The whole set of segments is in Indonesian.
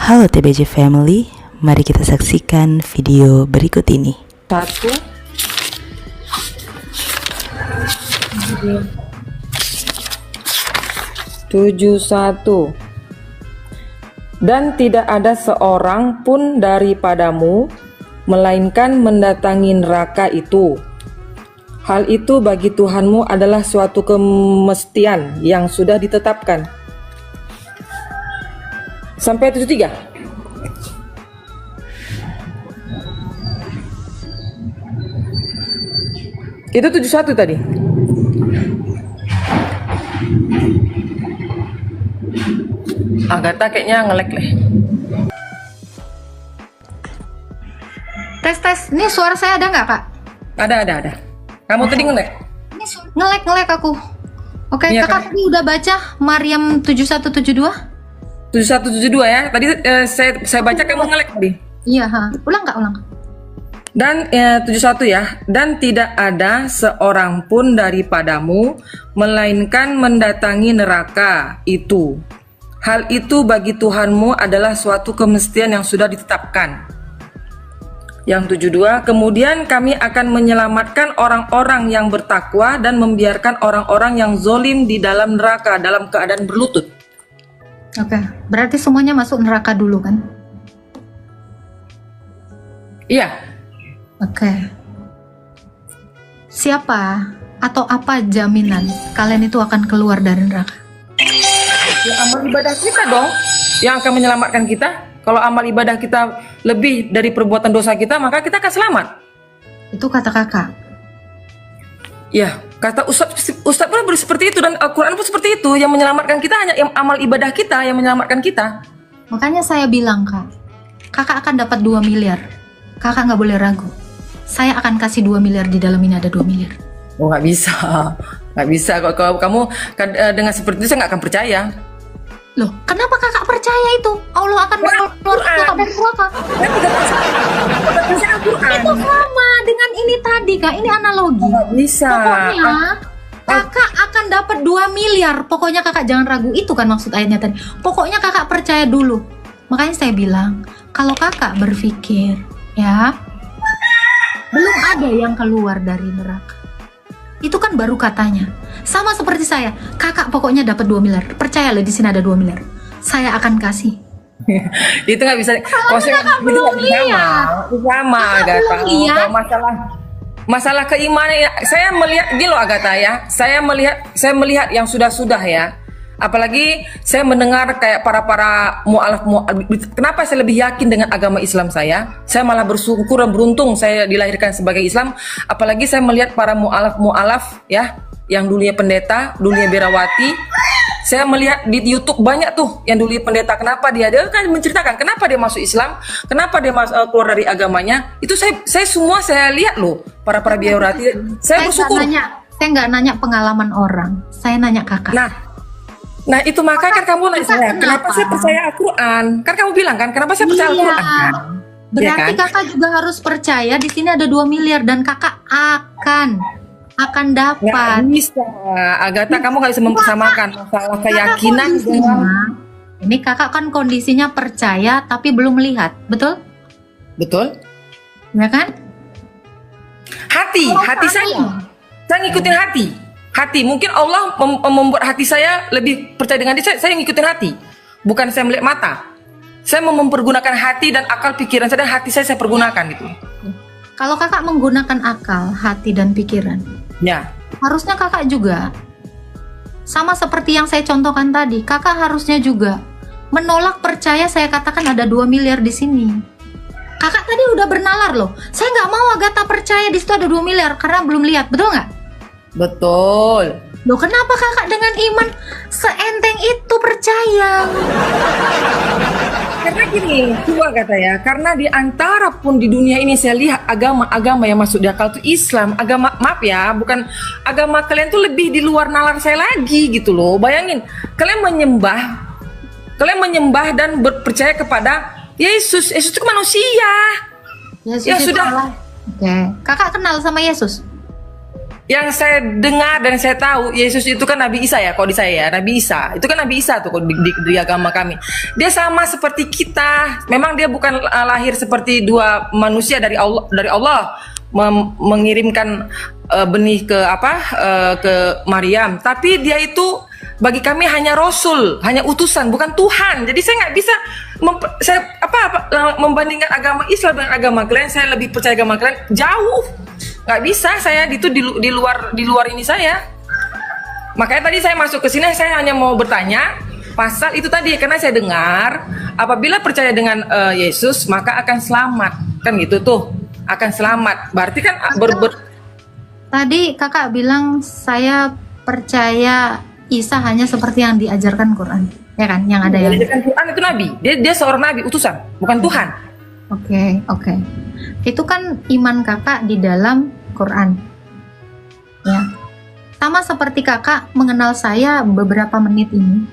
Halo TBJ Family, mari kita saksikan video berikut ini. 71. Dan tidak ada seorang pun daripadamu melainkan mendatangi neraka itu. Hal itu bagi Tuhanmu adalah suatu kemestian yang sudah ditetapkan. Sampai 73. Itu 71 tadi. Agatha kayaknya ngelek leh. Tes. Ini suara saya ada nggak, Kak? Ada. Kamu tadi ngelek? Ini ngelek aku. Oke, Iya, Kakak tadi udah baca Maryam 7172? 7172 ya. Tadi saya baca kamu ngelek tadi. Iya, ulang Kak, ulang. Dan 71 ya. Dan tidak ada seorang pun daripadamu melainkan mendatangi neraka itu. Hal itu bagi Tuhanmu adalah suatu kemestian yang sudah ditetapkan. Yang 72, kemudian kami akan menyelamatkan orang-orang yang bertakwa dan membiarkan orang-orang yang zolim di dalam neraka dalam keadaan berlutut. Oke, berarti semuanya masuk neraka dulu kan? Iya. Oke. Siapa atau apa jaminan kalian itu akan keluar dari neraka? Ya, amal ibadah kita dong yang akan menyelamatkan kita. Kalau amal ibadah kita lebih dari perbuatan dosa kita, maka kita akan selamat. Itu kata Kakak. Ya, kata Ustadz pun seperti itu, dan Al-Quran pun seperti itu. Yang menyelamatkan kita hanya amal ibadah kita yang menyelamatkan kita. Makanya saya bilang, Kak, Kakak akan dapat 2 miliar. Kakak nggak boleh ragu. Saya akan kasih 2 miliar, di dalam ini ada 2 miliar. Oh, nggak bisa. Nggak bisa. Kalau kamu dengan seperti itu, saya nggak akan percaya. Loh, kenapa Kakak percaya itu? Allah akan mengeluarkan Kakak dari neraka. Itu sama dengan ini tadi, Kak. Ini analogi. Nggak bisa. Pokoknya Kakak akan dapat 2 miliar. Pokoknya Kakak jangan ragu. Itu kan maksud ayatnya tadi. Pokoknya Kakak percaya dulu. Makanya saya bilang, kalau Kakak berpikir, ya, belum ada yang keluar dari neraka. Itu kan baru katanya. Sama seperti saya, Kakak pokoknya dapat 2 miliar. Percaya loh, di sini ada 2 miliar. Saya akan kasih. Itu nggak bisa. Kakak belum lihat. Sama, Agatha. Kalau masalah keimanan, ya, saya melihat gini loh, Agatha ya. Saya melihat yang sudah ya. Apalagi saya mendengar kayak para mu'alaf. Kenapa saya lebih yakin dengan agama Islam saya? Saya malah bersyukur dan beruntung saya dilahirkan sebagai Islam. Apalagi saya melihat para mu'alaf ya, yang dulunya pendeta, dulunya berawati. Saya melihat di YouTube banyak tuh yang dulunya pendeta. Kenapa dia kan menceritakan kenapa dia masuk Islam, kenapa dia keluar dari agamanya. Itu saya lihat loh, para berawati. Saya bersyukur. Saya nggak nanya pengalaman orang. Saya nanya Kakak. Nah itu maka kan kamu nanya saya, kenapa saya percaya Al-Quran? Kan kamu bilang kan, kenapa saya percaya Al-Quran kan? Berarti ya kan? Kakak juga harus percaya di sini ada 2 miliar dan Kakak akan dapat. Nggak bisa, Agatha, kamu nggak bisa mempersamakan masalah keyakinan dengan... Ini Kakak kan kondisinya percaya tapi belum melihat, betul? Betul? Ya kan? Hati saya ngikutin hati, mungkin Allah membuat hati saya lebih percaya dengan dia. Saya ngikutin hati, bukan saya melihat mata. Saya mempergunakan hati dan akal pikiran saya, dan hati saya pergunakan gitu. Kalau Kakak menggunakan akal, hati dan pikiran, Ya. harusnya Kakak juga sama seperti yang saya contohkan tadi. Kakak harusnya juga menolak percaya saya katakan ada 2 miliar di sini. Kakak tadi udah bernalar loh. Saya nggak mau Agatha percaya di situ ada 2 miliar karena belum lihat, betul nggak? Betul. Loh, kenapa Kakak dengan iman seenteng itu percaya? Karena gini, dua kata ya. Karena di antara pun di dunia ini saya lihat agama-agama yang masuk di akal itu Islam. Agama, maaf ya, bukan agama kalian tuh lebih di luar nalar saya lagi gitu loh. Bayangin, kalian menyembah dan berpercaya kepada Yesus. Yesus itu manusia. Yesus Ya itu sudah. Allah. Oke. Kakak kenal sama Yesus? Yang saya dengar dan saya tahu Yesus itu kan Nabi Isa ya, kalau di saya ya, Nabi Isa. Itu kan Nabi Isa tuh di agama kami. Dia sama seperti kita. Memang dia bukan lahir seperti dua manusia dari Allah mengirimkan benih ke ke Maryam, tapi dia itu bagi kami hanya rasul, hanya utusan, bukan Tuhan. Jadi saya nggak bisa membandingkan agama Islam dengan agama kalian. Saya lebih percaya agama kalian jauh. Nggak bisa saya itu di luar ini saya. Makanya tadi saya masuk ke sini, saya hanya mau bertanya pasal itu tadi, karena saya dengar apabila percaya dengan Yesus maka akan selamat, kan gitu tuh, akan selamat. Berarti kan tadi kakak bilang saya percaya Isa hanya seperti yang diajarkan Quran, ya kan? Yang ada yang diajarkan Quran itu Nabi, dia seorang Nabi utusan, bukan Tuhan. Oke. Itu kan iman kakak di dalam Quran, ya. Sama seperti kakak mengenal saya beberapa menit ini,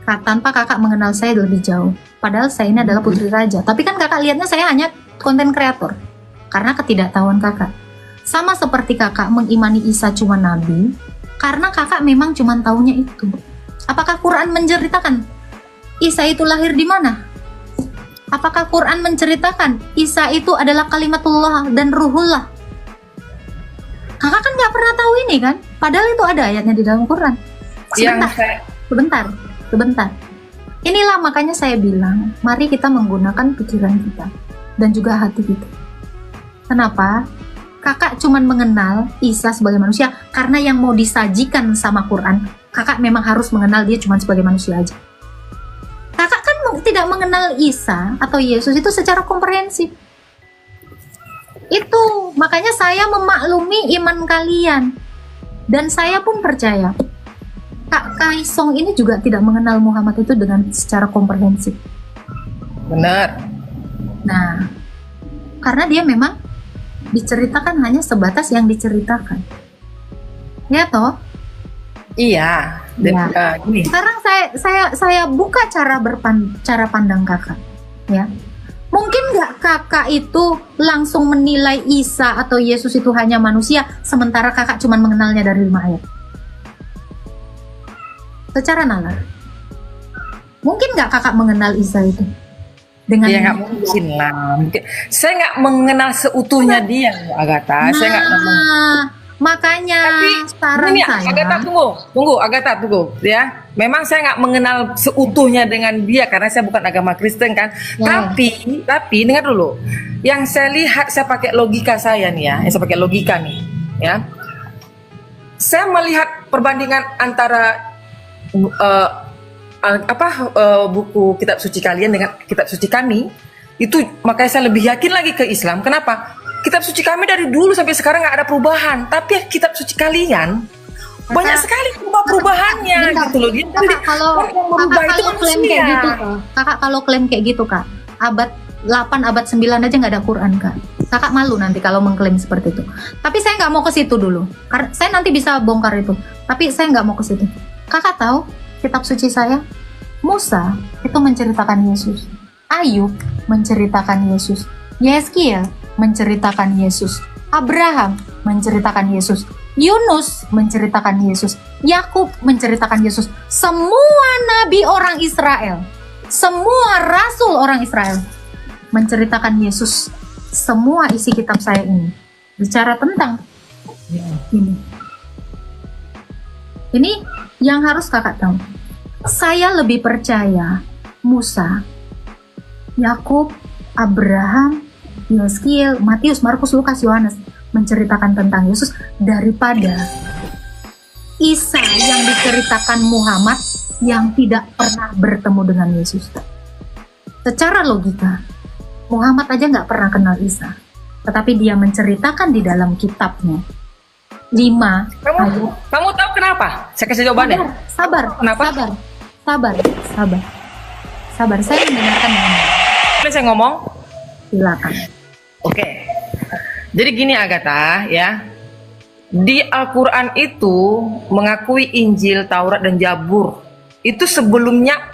tanpa kakak mengenal saya lebih jauh. Padahal saya ini adalah putri raja. Tapi kan kakak lihatnya saya hanya konten kreator, karena ketidaktahuan kakak. Sama seperti kakak mengimani Isa cuma nabi, karena kakak memang cuma taunya itu. Apakah Quran menceritakan Isa itu lahir di mana? Apakah Quran menceritakan Isa itu adalah kalimatullah dan ruhullah? Kakak kan nggak pernah tahu ini kan? Padahal itu ada ayatnya di dalam Quran. Sebentar. Inilah makanya saya bilang, mari kita menggunakan pikiran kita dan juga hati kita. Kenapa? Kakak cuman mengenal Isa sebagai manusia karena yang mau disajikan sama Quran, kakak memang harus mengenal dia cuma sebagai manusia aja. Kakak kan tidak mengenal Isa atau Yesus itu secara komprehensif. Itu makanya saya memaklumi iman kalian, dan saya pun percaya Kak Kaisong ini juga tidak mengenal Muhammad itu dengan secara komprehensif. Benar. Nah, karena dia memang diceritakan hanya sebatas yang diceritakan, ya toh? Iya. Ya. Gini. Sekarang saya buka cara pandang kakak, ya. Mungkin nggak kakak itu langsung menilai Isa atau Yesus itu hanya manusia, sementara kakak cuma mengenalnya dari 5 ayat. Secara nalar, mungkin nggak kakak mengenal Isa itu dengan ya nggak mungkin lah. Saya nggak mengenal seutuhnya dia, Agatha. Saya nggak makanya tapi saran ini, saya. Agatha tunggu ya. Memang saya nggak mengenal seutuhnya dengan dia karena saya bukan agama Kristen kan. Ya. Tapi dengar dulu. Yang saya lihat, saya pakai logika saya nih ya. Saya pakai logika nih ya. Saya melihat perbandingan antara buku kitab suci kalian dengan kitab suci kami itu, makanya saya lebih yakin lagi ke Islam. Kenapa? Kitab suci kami dari dulu sampai sekarang nggak ada perubahan, tapi kitab suci kalian banyak sekali perubahannya gitu loh. Dia kakak kalau klaim kayak gitu kak, abad 8 abad 9 aja nggak ada Quran kak. Kakak malu nanti kalau mengklaim seperti itu. Tapi saya nggak mau ke situ dulu, karena saya nanti bisa bongkar itu. Tapi saya nggak mau ke situ. Kakak tahu kitab suci saya, Musa itu menceritakan Yesus, Ayub menceritakan Yesus, Yeskiel menceritakan Yesus, Abraham menceritakan Yesus, Yunus menceritakan Yesus, Yakub menceritakan Yesus. Semua nabi orang Israel, semua rasul orang Israel menceritakan Yesus. Semua isi kitab saya ini bicara tentang ini yang harus kakak tahu. Saya lebih percaya Musa, Yakub, Abraham, Yeskiel, Matius, Markus, Lukas, Yohanes menceritakan tentang Yesus daripada Isa yang diceritakan Muhammad yang tidak pernah bertemu dengan Yesus. Secara logika, Muhammad aja nggak pernah kenal Isa, tetapi dia menceritakan di dalam kitabnya 5 ayat. Kamu tahu kenapa? Saya kasih jawabannya. Sabar. Kenapa? Sabar. Saya mendengarkan Anda. Boleh saya ngomong? Silakan. Oke. Jadi gini Agatha ya. Di Al-Quran itu mengakui Injil, Taurat dan Zabur. Itu sebelumnya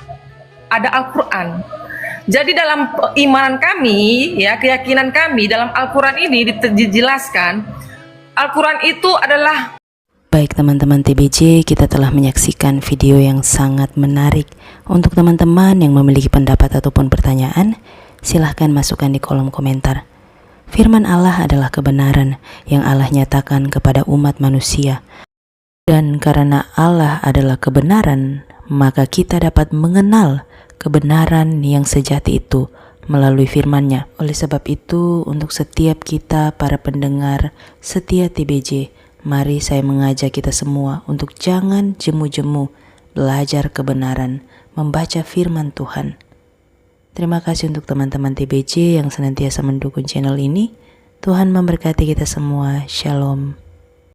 ada Al-Quran. Jadi dalam imanan kami ya, keyakinan kami dalam Al-Quran ini dijelaskan Al-Quran itu adalah. Baik teman-teman TBJ, kita telah menyaksikan video yang sangat menarik. Untuk teman-teman yang memiliki pendapat ataupun pertanyaan, silahkan masukkan di kolom komentar. Firman Allah adalah kebenaran yang Allah nyatakan kepada umat manusia. Dan karena Allah adalah kebenaran, maka kita dapat mengenal kebenaran yang sejati itu melalui firman-Nya. Oleh sebab itu, untuk setiap kita para pendengar setia TBJ, mari saya mengajak kita semua untuk jangan jemu-jemu belajar kebenaran, membaca firman Tuhan. Terima kasih untuk teman-teman TBJ yang senantiasa mendukung channel ini. Tuhan memberkati kita semua. Shalom.